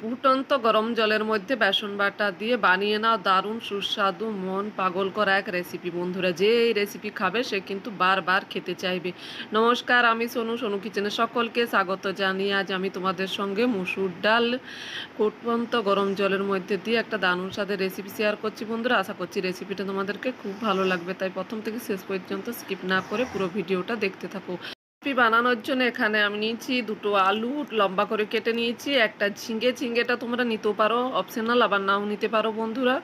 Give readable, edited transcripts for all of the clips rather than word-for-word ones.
ফুটন্ত গরম জলের মধ্যে বেসন বাটা দিয়ে বানিয়ে নাও দারুণ সুস্বাদু মন পাগল করা এক রেসিপি বন্ধুরা। যে এই রেসিপি খাবে সে কিন্তু বারবার খেতে চাইবে। নমস্কার, আমি সোনু, সোনু কিচেনে সকলকে স্বাগত জানিয়ে আজ আমি তোমাদের সঙ্গে মুসুর ডাল ফুটন্ত গরম জলের মধ্যে দিয়ে একটা দারুণ স্বাদের রেসিপি শেয়ার করছি বন্ধুরা। আশা করছি রেসিপিটা তোমাদেরকে খুব ভালো লাগবে, তাই প্রথম থেকে শেষ পর্যন্ত স্কিপ না করে পুরো ভিডিওটা দেখতে থাকো। রেসিপি বানানোর জন্য এখানে আমি নিয়েছি দুটো আলু লম্বা করে কেটে নিয়েছি, একটা ঝিঙে, ঝিঙেটা তোমরা নিতেও পারো, অপশনাল, আবার নাও নিতে পারো বন্ধুরা।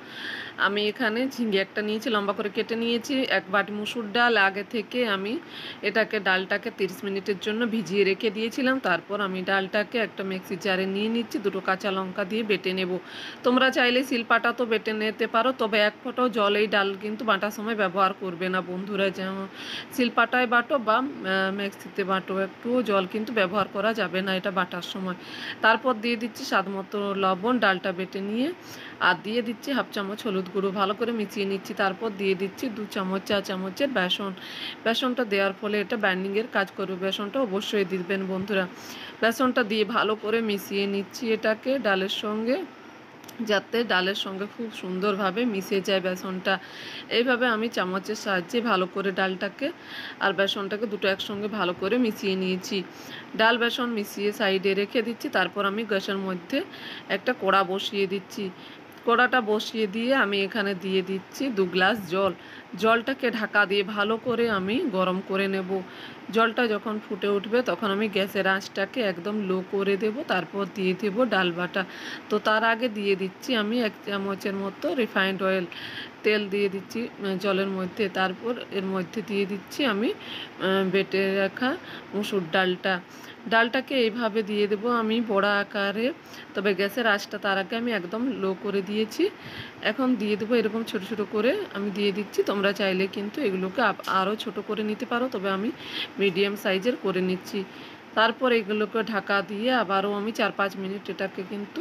আমি এখানে ঝিঙে একটা নিয়েছি, লম্বা করে কেটে নিয়েছি। এক বাটি মুসুর ডাল আগে থেকে আমি ডালটাকে 30 মিনিটের জন্য ভিজিয়ে রেখে দিয়েছিলাম। তারপর আমি ডালটাকে একটা মিক্সি জারে নিয়ে নিচ্ছি, দুটো কাঁচা লঙ্কা দিয়ে বেটে নেব। তোমরা চাইলে শিলপাটা তো বেটে নিতে পারো, তবে এক ফোঁটাও জল এই ডাল কিন্তু বাটার সময় ব্যবহার করবে না বন্ধুরা। যেমন শিলপাটায় বাটো বা মিক্সিতে বাটো, একটু জল কিন্তু ব্যবহার করা যাবে না এটা বাটার সময়। তারপর দিয়ে দিচ্ছি স্বাদ মতো লবণ, ডালটা বেটে নিয়ে, আর দিয়ে দিচ্ছি হাফ চামচ হলুদ গুঁড়ো, ভালো করে মিশিয়ে নিচ্ছি। তারপর দিয়ে দিচ্ছি 2 চামচ 4 চামচের বেসন। বেসনটা দেওয়ার ফলে এটা বাইন্ডিংয়ের কাজ করবে, বেসনটা অবশ্যই দিবেন বন্ধুরা। বেসনটা দিয়ে ভালো করে মিশিয়ে নিচ্ছি এটাকে ডালের সঙ্গে, যাতে ডালের সঙ্গে খুব সুন্দরভাবে মিশে যায় বেসনটা। এইভাবে আমি চামচের সাহায্যে ভালো করে ডালটাকে আর বেসনটাকে দুটো একসঙ্গে ভালো করে মিশিয়ে নিয়েছি। ডাল বেসন মিশিয়ে সাইডে রেখে দিচ্ছি। তারপর আমি গ্যাসের মধ্যে একটা কড়া বসিয়ে দিচ্ছি। কড়াটা বসিয়ে দিয়ে আমি এখানে দিয়ে দিচ্ছি 2 গ্লাস জল। জলটাকে ঢাকা দিয়ে ভালো করে আমি গরম করে নেব। জলটা যখন ফুটে উঠবে তখন আমি গ্যাসের আঁচটাকে একদম লো করে দেব। তারপর দিয়ে দেব ডাল বাটা। তো তার আগে দিয়ে দিচ্ছি আমি 1 চামচের মতো রিফাইন্ড অয়েল, তেল দিয়ে দিচ্ছি জলের মধ্যে। তারপর এর মধ্যে দিয়ে দিচ্ছি আমি বেটে রাখা মুসুর ডালটাকে এইভাবে দিয়ে দেব আমি বড়া আকারে, তবে গ্যাসের আঁচটা তার আগে আমি একদম লো করে দিয়েছি। এখন দিয়ে দেবো এরকম ছোট ছোট করে আমি দিয়ে দিচ্ছি। তোমরা চাইলে কিন্তু এগুলোকে আরও ছোট করে নিতে পারো, তবে আমি মিডিয়াম সাইজের করে নিচ্ছি। তারপর এগুলোকে ঢাকা দিয়ে আবারও আমি 4-5 মিনিট এটাকে কিন্তু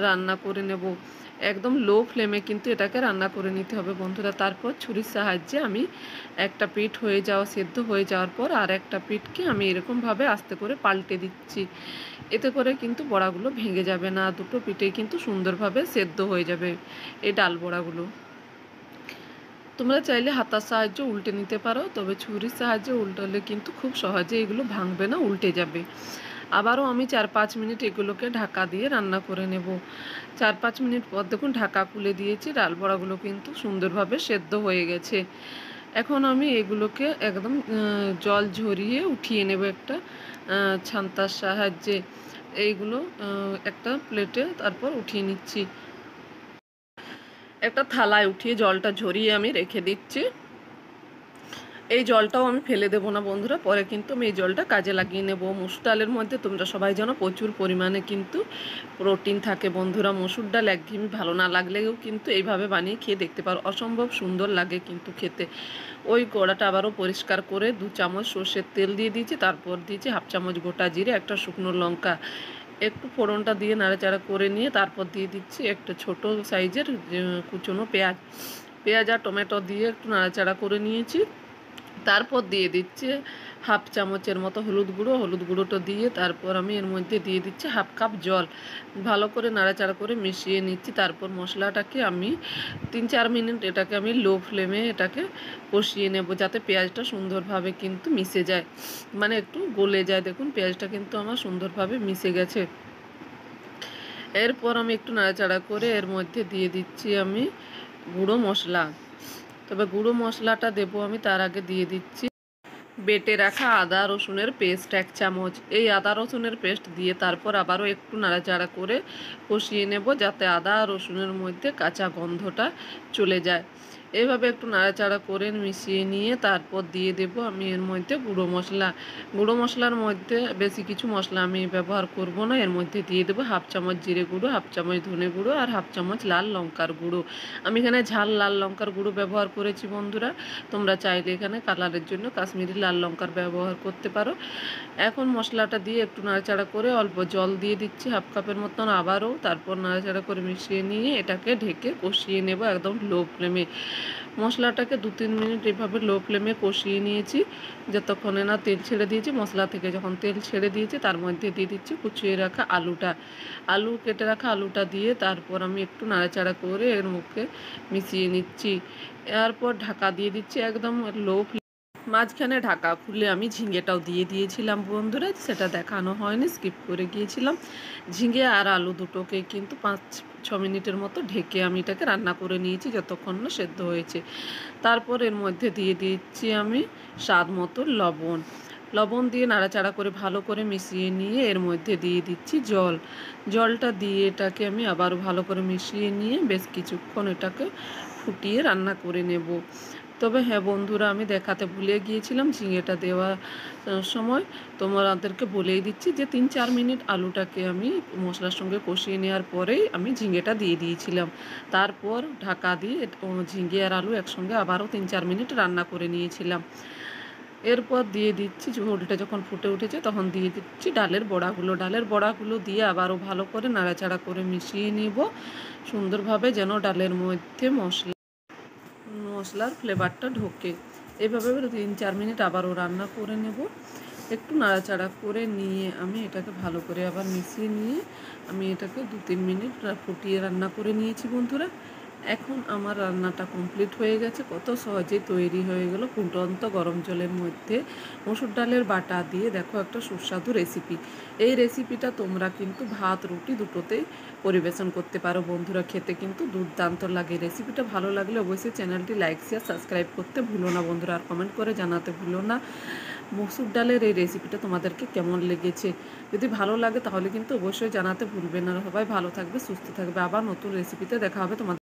রান্না করে নেব। একদম লো ফ্লেমে কিন্তু এটাকে রান্না করে নিতে হবে বন্ধুরা। তারপর ছুরির সাহায্যে আমি একটা পিঠ সেদ্ধ হয়ে যাওয়ার পর আর একটা পিঠকে আমি এরকমভাবে আস্তে করে পাল্টে দিচ্ছি। এতে করে কিন্তু বড়াগুলো ভেঙে যাবে না, দুটো পিঠেই কিন্তু সুন্দরভাবে সেদ্ধ হয়ে যাবে এই ডাল বড়াগুলো। তোমরা চাইলে হাতার সাহায্যে উল্টে নিতে পারো, তবে ছুরির সাহায্যে উল্টালে কিন্তু খুব সহজে এগুলো ভাঙবে না, উল্টে যাবে। আবারও আমি 4-5 মিনিট এগুলোকে ঢাকা দিয়ে রান্না করে নেব। 4-5 মিনিট পর দেখুন ঢাকা খুলে দিয়েছি, ডাল বড়াগুলো কিন্তু সুন্দরভাবে সেদ্ধ হয়ে গেছে। এখন আমি এগুলোকে একদম জল ঝরিয়ে উঠিয়ে নেব একটা ছান্তার সাহায্যে। এইগুলো একটা প্লেটে তারপর উঠিয়ে নিচ্ছি। একটা থালায় উঠিয়ে জলটা ঝরিয়ে আমি রেখে দিচ্ছি। এই জলটাও আমি ফেলে দেবো না বন্ধুরা, পরে কিন্তু আমি এই জলটা কাজে লাগিয়ে নেব। মসুর ডালের মধ্যে তোমরা সবাই জানো প্রচুর পরিমাণে কিন্তু প্রোটিন থাকে বন্ধুরা। মসুর ডাল একঘেয়েমি ভালো না লাগলেও কিন্তু এইভাবে বানিয়ে খেয়ে দেখতে পারো, অসম্ভব সুন্দর লাগে কিন্তু খেতে। ওই কড়াটা আবারও পরিষ্কার করে 2 চামচ সর্ষের তেল দিয়ে দিয়েছি। তারপর দিয়েছি হাফ চামচ গোটা জিরে, একটা শুকনো লঙ্কা, একটু ফোড়নটা দিয়ে নাড়াচাড়া করে নিয়ে তারপর দিয়ে দিচ্ছি একটা ছোট সাইজের কুচনো পেঁয়াজ আর টমেটো দিয়ে একটু নাড়াচাড়া করে নিয়েছি। তারপর দিয়ে দিচ্ছি হাফ চামচের মতো হলুদ গুঁড়োটা দিয়ে তারপর আমি এর মধ্যে দিয়ে দিচ্ছি হাফ কাপ জল। ভালো করে নাড়াচাড়া করে মিশিয়ে নিচ্ছি। তারপর মশলাটাকে আমি 3-4 মিনিট এটাকে আমি লো ফ্লেমে এটাকে কষিয়ে নেব, যাতে পেঁয়াজটা সুন্দরভাবে কিন্তু মিশে যায়, মানে একটু গলে যায়। দেখুন পেঁয়াজটা কিন্তু আমার সুন্দরভাবে মিশে গেছে। এরপর আমি একটু নাড়াচাড়া করে এর মধ্যে দিয়ে দিচ্ছি আমি গুঁড়ো মশলা। তবে গুঁড়ো মশলাটা দেবো আমি তার আগে দিয়ে দিচ্ছি বেটে রাখা আদা রসুনের পেস্ট 1 চামচ। এই আদা রসুনের পেস্ট দিয়ে তারপর আবারও একটু নাড়াচাড়া করে কষিয়ে নেব, যাতে আদা রসুনের মধ্যে কাঁচা গন্ধটা চলে যায়। এইভাবে একটু নাড়াচাড়া করে মিশিয়ে নিয়ে তারপর দিয়ে দেব আমি এর মধ্যে গুঁড়ো মশলার মধ্যে বেশি কিছু মশলা আমি ব্যবহার করব না। এর মধ্যে দিয়ে দেবো হাফ চামচ জিরে গুঁড়ো, হাফ চামচ ধনে গুঁড়ো আর হাফ চামচ লাল লঙ্কার গুঁড়ো। আমি এখানে ঝাল লাল লঙ্কার গুঁড়ো ব্যবহার করেছি বন্ধুরা। তোমরা চাইলে এখানে কালারের জন্য কাশ্মীরি লাল লঙ্কার ব্যবহার করতে পারো। এখন মশলাটা দিয়ে একটু নাড়াচাড়া করে অল্প জল দিয়ে দিচ্ছি হাফ কাপের মতন আবারও। তারপর নাড়াচাড়া করে মিশিয়ে নিয়ে এটাকে ঢেকে কষিয়ে নেব একদম লো ফ্লেমে। মশলাটাকে 2-3 মিনিট এভাবে লো ফ্লেমে কষিয়ে নিয়েছি, যতক্ষণে না তেল ছেড়ে দিয়েছি। মশলা থেকে যখন তেল ছেড়ে দিয়েছি তার মধ্যে দিয়ে দিচ্ছি কুচিয়ে রাখা আলু কেটে রাখা আলুটা দিয়ে তারপর আমি একটু নাড়াচাড়া করে এর মুখে মিশিয়ে নিচ্ছি। এরপর ঢাকা দিয়ে দিচ্ছি একদম লো। মাঝখানে ঢাকা খুলে আমি ঝিঙেটাও দিয়ে দিয়েছিলাম বন্ধুরা, সেটা দেখানো হয়নি, স্কিপ করে গিয়েছিলাম। ঝিঙে আর আলু দুটোকে কিন্তু 5-6 মিনিটের মতো ঢেকে আমি এটাকে রান্না করে নিয়েছি যতক্ষণ না সেদ্ধ হয়েছে। তারপর এর মধ্যে দিয়ে দিচ্ছি আমি স্বাদ মতো লবণ দিয়ে নাড়াচাড়া করে ভালো করে মিশিয়ে নিয়ে এর মধ্যে দিয়ে দিচ্ছি জলটা দিয়ে এটাকে আমি আবারও ভালো করে মিশিয়ে নিয়ে বেশ কিছুক্ষণ এটাকে ফুটিয়ে রান্না করে নেব। তবে হ্যাঁ বন্ধুরা, আমি দেখাতে ভুলে গিয়েছিলাম ঝিঙেটা দেওয়ার সময় তোমাদেরকে বলেই দিচ্ছি যে 3-4 মিনিট আলুটাকে আমি মশলার সঙ্গে কষিয়ে নেওয়ার পরেই আমি ঝিঙেটা দিয়ে দিয়েছিলাম। তারপর ঢাকা দিয়ে ঝিঙে আর আলু একসঙ্গে আবারও 3-4 মিনিট রান্না করে নিয়েছিলাম। এরপর দিয়ে দিচ্ছি, ঝোলটা যখন ফুটে উঠেছে তখন দিয়ে দিচ্ছি ডালের বড়াগুলো দিয়ে আবারও ভালো করে নাড়াচাড়া করে মিশিয়ে নেব সুন্দরভাবে, যেন ডালের মধ্যে মশলার ফ্লেভারটা ঢোকে। এভাবে 3-4 মিনিট আবারও রান্না করে নেব। একটু নাড়াচাড়া করে নিয়ে আমি এটাকে ভালো করে আবার মিশিয়ে নিয়ে আমি এটাকে 2-3 মিনিট ফুটিয়ে রান্না করে নিয়েছি বন্ধুরা। এখন আমার রান্নাটা কমপ্লিট হয়ে গেছে, কত সহজেই তৈরি হয়ে গেল ফুটন্ত গরম জলের মধ্যে মসুর ডালের বাটা দিয়ে দেখো একটা সুস্বাদু রেসিপি। এই রেসিপিটা তোমরা কিন্তু ভাত রুটি দুটোতেই পরিবেশন করতে পারো বন্ধুরা, খেতে কিন্তু দুর্দান্ত লাগে। রেসিপিটা ভালো লাগলে অবশ্যই চ্যানেলটি লাইক শেয়ার সাবস্ক্রাইব করতে ভুলো না বন্ধুরা, আর কমেন্ট করে জানাতে ভুলো না মসুর ডালের এই রেসিপিটা তোমাদেরকে কেমন লেগেছে। যদি ভালো লাগে তাহলে কিন্তু অবশ্যই জানাতে ভুলবে না। সবাই ভালো থাকবে, সুস্থ থাকবে, আবার নতুন রেসিপিতে দেখা হবে তোমাদের।